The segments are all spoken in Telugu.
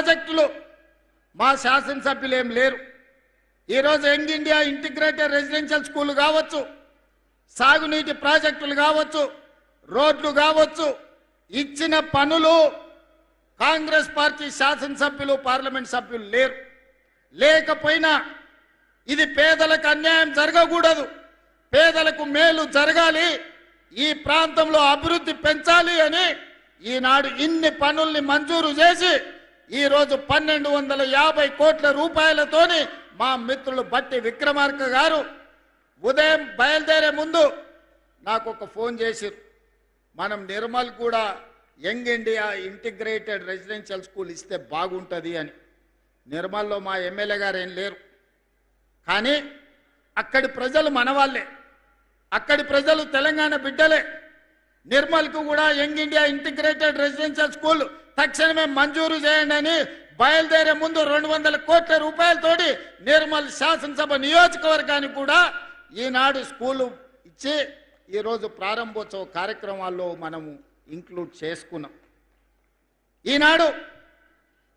ప్రాజెక్టులు మా శాసనసభ్యులు ఏం లేరు. ఈరోజు young India integrated residential school కావచ్చు, సాగునీటి ప్రాజెక్టులు కావచ్చు, రోడ్లు కావచ్చు, ఇచ్చిన పనులు కాంగ్రెస్ పార్టీ శాసనసభ్యులు పార్లమెంట్ సభ్యులు లేరు. లేకపోయినా ఇది పేదలకు అన్యాయం జరగకూడదు, పేదలకు మేలు జరగాలి, ఈ ప్రాంతంలో అభివృద్ధి పెంచాలి అని ఈనాడు ఇన్ని పనుల్ని మంజూరు చేసి ఈరోజు 1250 కోట్ల రూపాయలతోని మా మిత్రులు బట్టి విక్రమార్క గారు ఉదయం బయలుదేరే ముందు నాకు ఒక ఫోన్ చేసిరు, మనం నిర్మల్ కూడా young India integrated residential school ఇస్తే బాగుంటుంది అని. నిర్మల్లో మా ఎమ్మెల్యే గారు ఏం లేరు, కానీ అక్కడి ప్రజలు మనవాళ్ళే, అక్కడి ప్రజలు తెలంగాణ బిడ్డలే. నిర్మల్కు కూడా young India integrated residential school తక్షణమే మంజూరు చేయండి అని బయలుదేరే ముందు 200 కోట్ల రూపాయలతోటి నిర్మల్ శాసనసభ నియోజకవర్గానికి కూడా ఈనాడు స్కూలు ఇచ్చి ఈరోజు ప్రారంభోత్సవ కార్యక్రమాల్లో మనము ఇంక్లూడ్ చేసుకున్నాం. ఈనాడు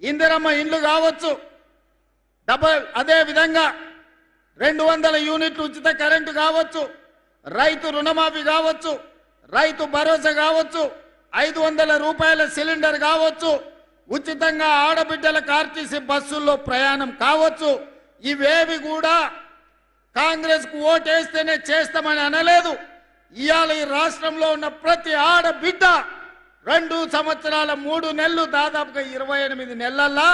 ఇందిరమ్మ ఇండ్లు కావచ్చు, అదే విధంగా 200 యూనిట్లు ఉచిత కరెంటు కావచ్చు, రైతు రుణమాఫీ కావచ్చు, రైతు భరోసా కావచ్చు, 500 రూపాయల సిలిండర్ కావచ్చు, ఉచితంగా ఆడబిడ్డలకు ఆర్టీసీ బస్సుల్లో ప్రయాణం కావచ్చు. ఇవేవి కూడా కాంగ్రెస్కు ఓటేస్తేనే చేస్తామని అనలేదు. ఇవాళ ఈ రాష్ట్రంలో ఉన్న ప్రతి ఆడబిడ్డ 2 సంవత్సరాల 3 నెలలు దాదాపుగా 28 నెలల్లో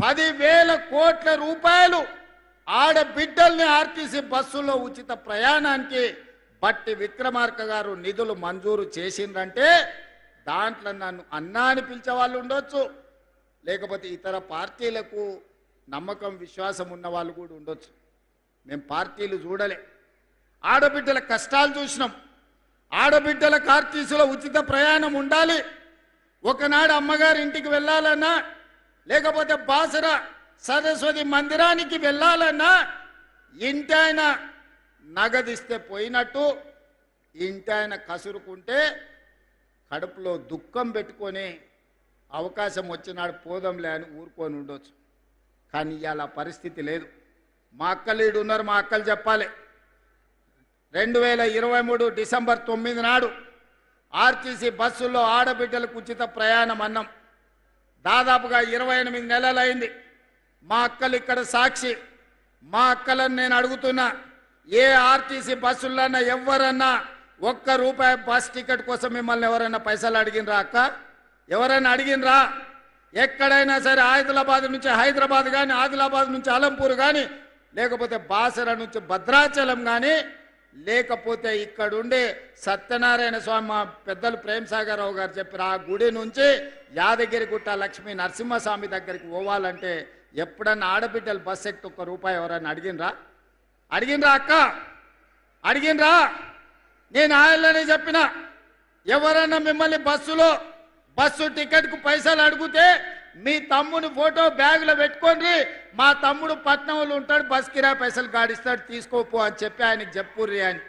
10,000 కోట్ల రూపాయలు ఆడబిడ్డల్ని ఆర్టీసీ బస్సులో ఉచిత ప్రయాణానికి బట్టి విక్రమార్క గారు నిధులు మంజూరు చేసిందంటే దాంట్లో నన్ను అన్నా అని పిలిచే వాళ్ళు ఉండొచ్చు, లేకపోతే ఇతర పార్టీలకు నమ్మకం విశ్వాసం ఉన్న వాళ్ళు కూడా ఉండొచ్చు. మేము పార్టీలు చూడలే, ఆడబిడ్డల కష్టాలు చూసినాం. ఆడబిడ్డలకు ఆర్టీసీలో ఉచిత ప్రయాణం ఉండాలి. ఒకనాడు అమ్మగారి ఇంటికి వెళ్ళాలన్నా, లేకపోతే బాసర సరస్వతి మందిరానికి వెళ్ళాలన్నా ఇంటి ఆయన నగదిస్తే పోయినట్టు, ఇంటి ఆయన కసురుకుంటే కడుపులో దుఃఖం పెట్టుకొని అవకాశం వచ్చినాడు పోదంలే అని ఊరుకొని ఉండొచ్చు. కానీ ఇవాళ పరిస్థితి లేదు. మా అక్కలు ఈడు ఉన్నారు, మా అక్కలు చెప్పాలి. 2023 డిసెంబర్ 9 నాడు ఆర్టీసీ బస్సుల్లో ఆడబిడ్డలకు ఉచిత ప్రయాణం అన్నాం. దాదాపుగా 28 నెలలైంది. మా అక్కలు ఇక్కడ సాక్షి. మా అక్కలను నేను అడుగుతున్నా, ఏ ఆర్టీసీ బస్సులన్నా ఎవరన్నా ₹1 బస్ టికెట్ కోసం మిమ్మల్ని ఎవరైనా పైసలు అడిగినరా అక్క? ఎవరైనా అడిగినరా? ఎక్కడైనా సరే ఆదిలాబాద్ నుంచి హైదరాబాద్ కానీ, ఆదిలాబాద్ నుంచి అలంపూర్ కానీ, లేకపోతే బాసర నుంచి భద్రాచలం కానీ, లేకపోతే ఇక్కడుండే సత్యనారాయణ స్వామి మా పెద్దలు ప్రేమసాగర్ రావు గారు చెప్పారు, ఆ గుడి నుంచి యాదగిరిగుట్ట లక్ష్మీ నరసింహస్వామి దగ్గరికి పోవాలంటే ఎప్పుడన్నా ఆడబిడ్డలు బస్ ఎక్కి ₹1 ఎవరన్నా అడిగినరా? అడిగినరా అక్క? అడిగినరా? నేను ఆయననే చెప్పిన, ఎవరన్నా మిమ్మల్ని బస్సు టికెట్కు పైసలు అడిగితే మీ తమ్ముని ఫోటో బ్యాగులో పెట్టుకోండి, మా తమ్ముడు పట్నంలో ఉంటాడు, బస్ కిరాయి పైసలు గాడిస్తాడు, తీసుకోపో అని చెప్పి ఆయనకి చెప్పుర్రి అని.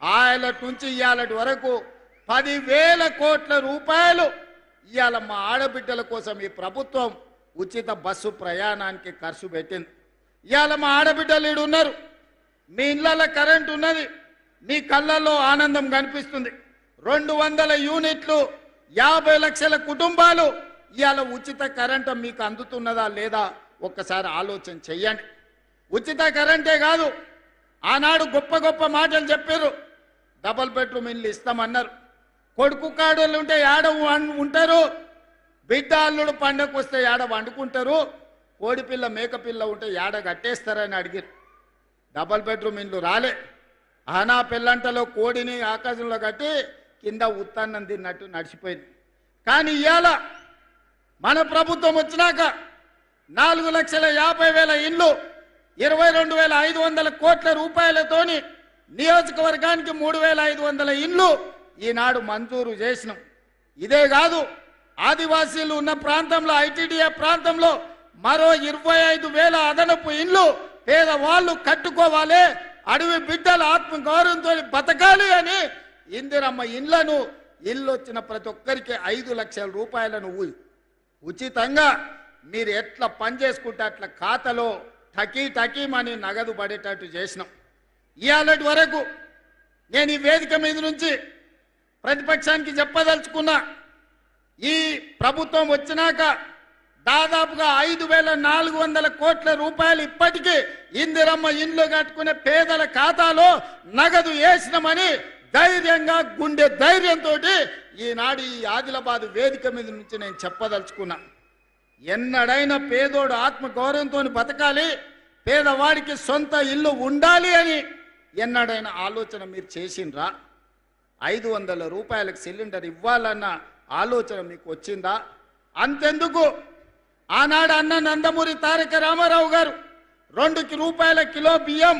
ఆయన నుంచి ఇవాళటి వరకు 10,000 కోట్ల రూపాయలు ఇవాళ మా ఆడబిడ్డల కోసం ఈ ప్రభుత్వం ఉచిత బస్సు ప్రయాణానికి ఖర్చు పెట్టింది. ఇవాళ మా ఆడబిడ్డలు ఈడు ఉన్నారు, మీ ఇళ్లలో కరెంట్ ఉన్నది, మీ కళ్ళల్లో ఆనందం కనిపిస్తుంది. 200 యూనిట్లు 50 లక్షల కుటుంబాలు ఇవాళ ఉచిత కరెంటు మీకు అందుతున్నదా లేదా ఒక్కసారి ఆలోచన చెయ్యండి. ఉచిత కరెంటే కాదు, ఆనాడు గొప్ప గొప్ప మాటలు చెప్పారు. డబల్ బెడ్రూమ్ ఇల్లు ఇస్తామన్నారు. కొడుకు కాడోళ్ళు ఉంటే ఏడ ఉంటారు, బిడ్డ అల్లుడు పండగకు వస్తే ఏడ వండుకుంటారు, కోడిపిల్ల మేకపిల్ల ఉంటే ఏడ కట్టేస్తారని అడిగారు. డబల్ బెడ్రూమ్ ఇల్లు రాలే. ఆనా పిల్లంటలో కోడిని ఆకాశంలో కట్టి కింద ఉత్తాన్నం తిన్నట్టు నడిచిపోయింది. కానీ ఇవాళ మన ప్రభుత్వం వచ్చినాక 4,50,000 ఇళ్ళు 22,500 కోట్ల రూపాయలతోని నియోజకవర్గానికి 3,500 ఇళ్ళు ఈనాడు మంజూరు చేసినాం. ఇదే కాదు, ఆదివాసీలు ఉన్న ప్రాంతంలో ఐటీడీఏ ప్రాంతంలో మరో 25,000 అదనపు ఇళ్ళు పేదవాళ్ళు కట్టుకోవాలి, అడవి బిడ్డల ఆత్మ గౌరవంతో బతకాలి అని ఇందిరమ్మ ఇళ్లను ఇల్లు వచ్చిన ప్రతి ఒక్కరికి 5 లక్షల రూపాయలను ఉచితంగా మీరు ఎట్లా పని చేసుకుంటే అట్లా ఖాతాలో టకీమని నగదు పడేటట్టు చేసినాం. ఇవాళటి వరకు నేను ఈ వేదిక మీద నుంచి ప్రతిపక్షానికి చెప్పదలుచుకున్నా, ఈ ప్రభుత్వం వచ్చినాక దాదాపుగా 5,400 కోట్ల రూపాయలు ఇప్పటికీ ఇందిరమ్మ ఇండ్లు కట్టుకునే పేదల ఖాతాలో నగదు వేసినామని ధైర్యంగా గుండె ధైర్యంతో ఈనాడు ఈ ఆదిలాబాద్ వేదిక మీద నుంచి నేను చెప్పదలుచుకున్నా. ఎన్నడైనా పేదోడు ఆత్మగౌరవంతో బతకాలి, పేదవాడికి సొంత ఇల్లు ఉండాలి అని ఎన్నడైనా ఆలోచన మీరు చేసిండ్రా? 500 రూపాయలకు సిలిండర్ ఇవ్వాలన్న ఆలోచన మీకు వచ్చిందా? అంతెందుకు, ఆనాడు అన్న నందమూరి తారక రామారావు గారు 2 రూపాయల కిలో బియ్యం,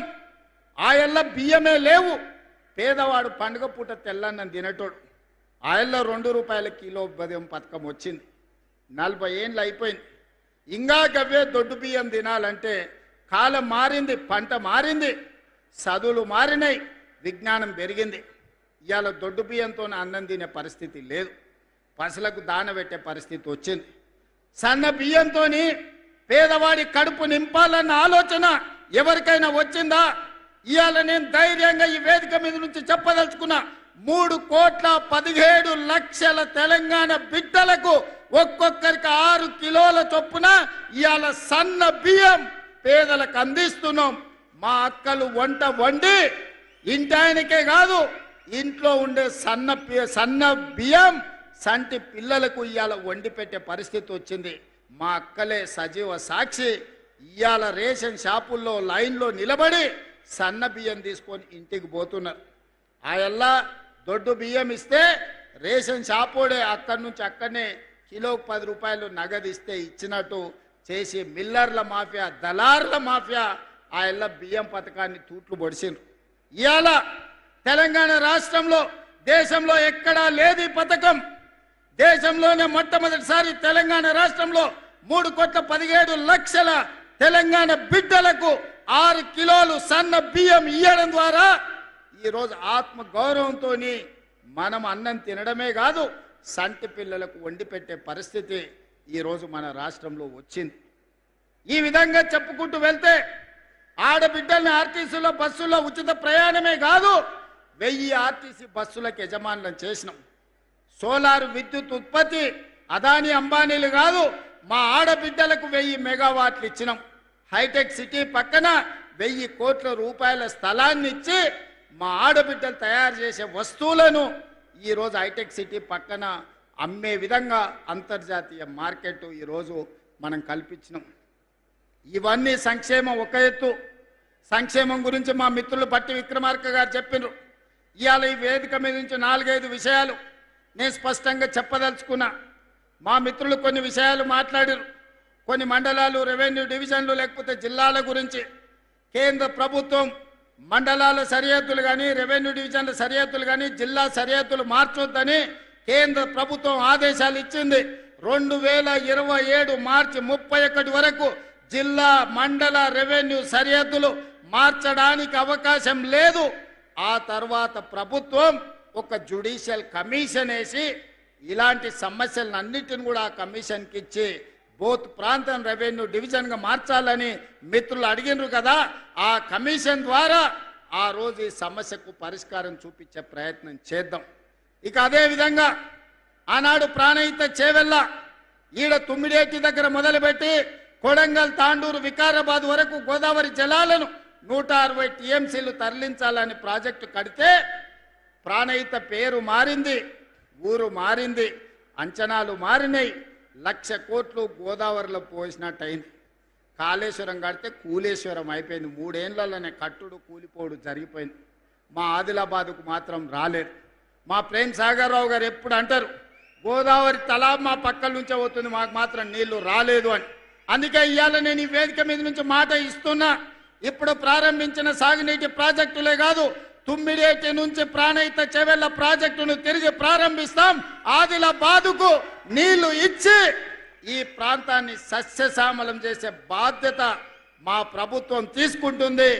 ఆయల్ల బియ్యమే లేవు, పేదవాడు పండుగ పూట తెల్లన్నం తినేటోడు, ఆయల్ల 2 రూపాయల కిలో బియ్యం పథకం వచ్చింది. 40 ఏళ్ళు అయిపోయింది. ఇంకా గవ్వే దొడ్డు బియ్యం తినాలంటే కాలం మారింది, పంట మారింది, చదువులు మారినాయి, విజ్ఞానం పెరిగింది. ఇవాళ దొడ్డు బియ్యంతో అన్నం తినే పరిస్థితి లేదు, పసులకు దాన పెట్టే పరిస్థితి వచ్చింది. సన్న బియ్యంతో పేదవాడి కడుపు నింపాలన్న ఆలోచన ఎవరికైనా వచ్చిందా? ఇవాళ నేను ధైర్యంగా ఈ వేదిక మీద నుంచి చెప్పదలుచుకున్నా, 3,17,00,000 తెలంగాణ బిడ్డలకు ఒక్కొక్కరికి 6 కిలోల చొప్పున ఇవాళ సన్న బియ్యం పేదలకు అందిస్తున్నాం. మా అక్కలు వంట వండి ఇంటాయనకే కాదు, ఇంట్లో ఉండే సన్న బియ్యం సంటి పిల్లలకు ఇవాళ వండి పెట్టే పరిస్థితి వచ్చింది. మా అక్కలే సజీవ సాక్షి. ఇవాళ రేషన్ షాపుల్లో లైన్లో నిలబడి సన్న బియ్యం తీసుకొని ఇంటికి పోతున్నారు. ఆయల్లా దొడ్డు బియ్యం ఇస్తే రేషన్ షాపోడే అక్కడి నుంచి అక్కడనే కిలోకి 10 రూపాయలు నగదు ఇస్తే ఇచ్చినట్టు చేసి మిల్లర్ల మాఫియా, దళార్ల మాఫియా ఆయల్ల బియ్యం పథకాన్ని తూట్లు పొడిచిండ్రు. ఇవాళ తెలంగాణ రాష్ట్రంలో దేశంలో ఎక్కడా లేదు ఈ పథకం. దేశంలోనే మొట్టమొదటిసారి తెలంగాణ రాష్ట్రంలో 3,17,00,000 తెలంగాణ బిడ్డలకు 6 కిలోలు సన్న బియ్యం ఇవ్వడం ద్వారా ఈరోజు ఆత్మ గౌరవంతో మనం అన్నం తినడమే కాదు, సంటి పిల్లలకు వండి పెట్టే పరిస్థితి ఈరోజు మన రాష్ట్రంలో వచ్చింది. ఈ విధంగా చెప్పుకుంటూ వెళ్తే ఆడబిడ్డల్ని ఆర్టీసీలో బస్సుల్లో ఉచిత ప్రయాణమే కాదు, 1000 ఆర్టీసీ బస్సులకు యజమానులను చేసినాం. సోలార్ విద్యుత్ ఉత్పత్తి అదానీ అంబానీలు కాదు, మా ఆడబిడ్డలకు 1000 మెగావాట్లు ఇచ్చినాం. హైటెక్ సిటీ పక్కన 1000 కోట్ల రూపాయల స్థలాన్ని ఇచ్చి మా ఆడబిడ్డలు తయారు చేసే వస్తువులను ఈరోజు హైటెక్ సిటీ పక్కన అమ్మే విధంగా అంతర్జాతీయ మార్కెట్ ఈరోజు మనం కల్పించినాం. ఇవన్నీ సంక్షేమం ఒక ఎత్తు. సంక్షేమం గురించి మా మిత్రులు పట్టి విక్రమార్క గారు చెప్పినారు. ఇవాళ ఈ వేదిక మీద నుంచి 4-5 విషయాలు నేను స్పష్టంగా చెప్పదలుచుకున్నా. మా మిత్రులు కొన్ని విషయాలు మాట్లాడారు. కొన్ని మండలాలు, రెవెన్యూ డివిజన్లు లేకపోతే జిల్లాల గురించి కేంద్ర ప్రభుత్వం మండలాల సరిహద్దులు కానీ, రెవెన్యూ డివిజన్ల సరిహద్దులు కానీ, జిల్లా సరిహద్దులు మార్చొద్దని కేంద్ర ప్రభుత్వం ఆదేశాలు ఇచ్చింది. 2027 మార్చి 31 వరకు జిల్లా, మండల, రెవెన్యూ సరిహద్దులు మార్చడానికి అవకాశం లేదు. ఆ తర్వాత ప్రభుత్వం ఒక జ్యుడిషియల్ కమిషన్ వేసి ఇలాంటి సమస్యలన్నిటిని కూడా ఆ కమిషన్కి ఇచ్చి బోత్ ప్రాంతం రెవెన్యూ డివిజన్గా మార్చాలని మిత్రులు అడిగినారు కదా. ఆ కమిషన్ ద్వారా ఆ రోజు ఈ సమస్యకు పరిష్కారం చూపించే ప్రయత్నం చేద్దాం. ఇక అదేవిధంగా ఆనాడు ప్రాణహిత చేవెళ్ళ ఈడ తుమ్మిడేటి దగ్గర మొదలుపెట్టి కొడంగల్, తాండూరు, వికారాబాద్ వరకు గోదావరి జలాలను 160 టీఎంసీలు తరలించాలని ప్రాజెక్టు కడితే ప్రాణహిత పేరు మారింది, ఊరు మారింది, అంచనాలు మారినాయి. 1,00,000 కోట్లు గోదావరిలో పోసినట్టు అయింది. కాళేశ్వరం కడితే కూలేశ్వరం అయిపోయింది. 3 ఏళ్లలోనే కట్టుడు కూలిపోడు జరిగిపోయింది. మా ఆదిలాబాద్కు మాత్రం రాలేదు. మా ప్రేమ్ సాగర్ రావు గారు ఎప్పుడు అంటారు, గోదావరి తలా మా పక్కల నుంచే పోతుంది, మాకు మాత్రం నీళ్లు రాలేదు అని. అందుకే ఇవాళ నేను ఈ వేదిక మీద నుంచి మాట ఇస్తున్నా. ఇప్పుడు ప్రారంభించిన సాగునీటి ప్రాజెక్టులే కాదు, తుమ్మిడేటి నుంచి ప్రాణహిత చెవెళ్ళ ప్రాజెక్టును తిరిగి ప్రారంభిస్తాం. ఆదిలాబాదుకు నీళ్లు ఇచ్చి ఈ ప్రాంతాన్ని సస్యశ్యామలం చేసే బాధ్యత మా ప్రభుత్వం తీసుకుంటుంది.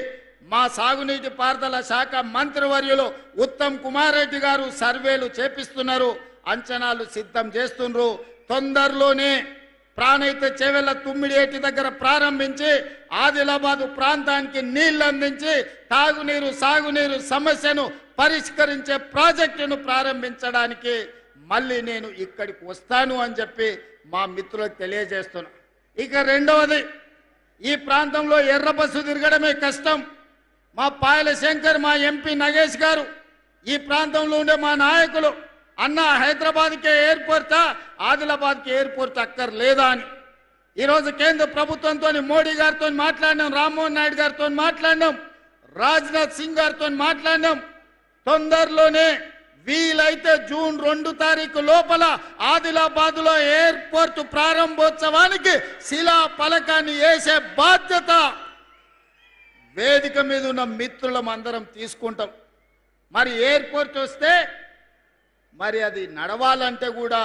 మా సాగునీటి పారుదల శాఖ మంత్రివర్యులు ఉత్తమ్ కుమార్ రెడ్డి గారు సర్వేలు చేపిస్తున్నారు, అంచనాలు సిద్ధం చేస్తున్నారు. తొందరలోనే ప్రాణహిత చేవెళ్ల తుమ్మిడియేటి దగ్గర ప్రారంభించి ఆదిలాబాదు ప్రాంతానికి నీళ్లు అందించి తాగునీరు సాగునీరు సమస్యను పరిష్కరించే ప్రాజెక్టును ప్రారంభించడానికి మళ్ళీ నేను ఇక్కడికి వస్తాను అని చెప్పి మా మిత్రులకు తెలియజేస్తున్నా. ఇక రెండవది, ఈ ప్రాంతంలో ఎర్ర బస్సు తిరగడమే కష్టం. మా పాయల శంకర్, మా ఎంపీ నగేష్ గారు, ఈ ప్రాంతంలో ఉండే మా నాయకులు అన్న హైదరాబాద్కే ఎయిర్పోర్టా, ఆదిలాబాద్కి ఎయిర్పోర్ట్ అక్కర్లేదా అని ఈరోజు కేంద్ర ప్రభుత్వంతో మోడీ గారితో మాట్లాడినాం, రామ్మోహన్ నాయుడు గారితో మాట్లాడినాం, రాజ్నాథ్ సింగ్ గారితో మాట్లాడినాం. తొందరలోనే వీలైతే జూన్ 2 తారీఖు లోపల ఆదిలాబాద్లో ఎయిర్పోర్ట్ ప్రారంభోత్సవానికి శిలా ఫలకాన్ని వేసే బాధ్యత వేదిక మీద ఉన్న మిత్రులం అందరం తీసుకుంటాం. మరి ఎయిర్పోర్ట్ వస్తే మరి అది నడవాలంటే కూడా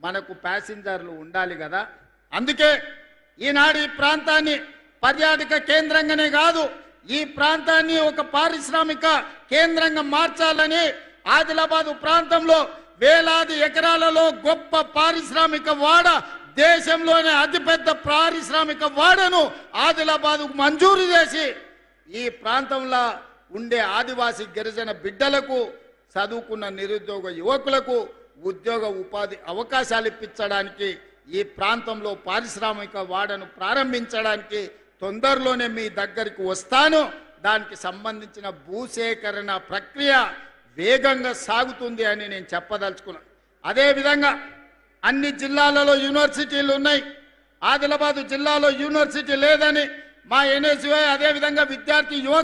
మనకు ప్యాసింజర్లు ఉండాలి కదా. అందుకే ఈనాడు ఈ ప్రాంతాన్ని పర్యాటక కేంద్రంగానే కాదు, ఈ ప్రాంతాన్ని ఒక పారిశ్రామిక కేంద్రంగా మార్చాలని ఆదిలాబాదు ప్రాంతంలో వేలాది ఎకరాలలో గొప్ప పారిశ్రామిక వాడ, దేశంలోనే అతిపెద్ద పారిశ్రామిక వాడను ఆదిలాబాదుకు మంజూరు చేసి ఈ ప్రాంతంలో ఉండే ఆదివాసీ గిరిజన బిడ్డలకు, చదువుకున్న నిరుద్యోగ యువకులకు ఉద్యోగ ఉపాధి అవకాశాలు ఇప్పించడానికి, ఈ ప్రాంతంలో పారిశ్రామిక వాడను ప్రారంభించడానికి తొందరలోనే మీ దగ్గరికి వస్తాను. దానికి సంబంధించిన భూసేకరణ ప్రక్రియ వేగంగా సాగుతుంది అని నేను చెప్పదలుచుకున్నాను. అదేవిధంగా అన్ని జిల్లాలలో యూనివర్సిటీలు ఉన్నాయి, ఆదిలాబాదు జిల్లాలో యూనివర్సిటీ లేదని మా ఎన్ఎస్యుఐ, అదేవిధంగా విద్యార్థి యువ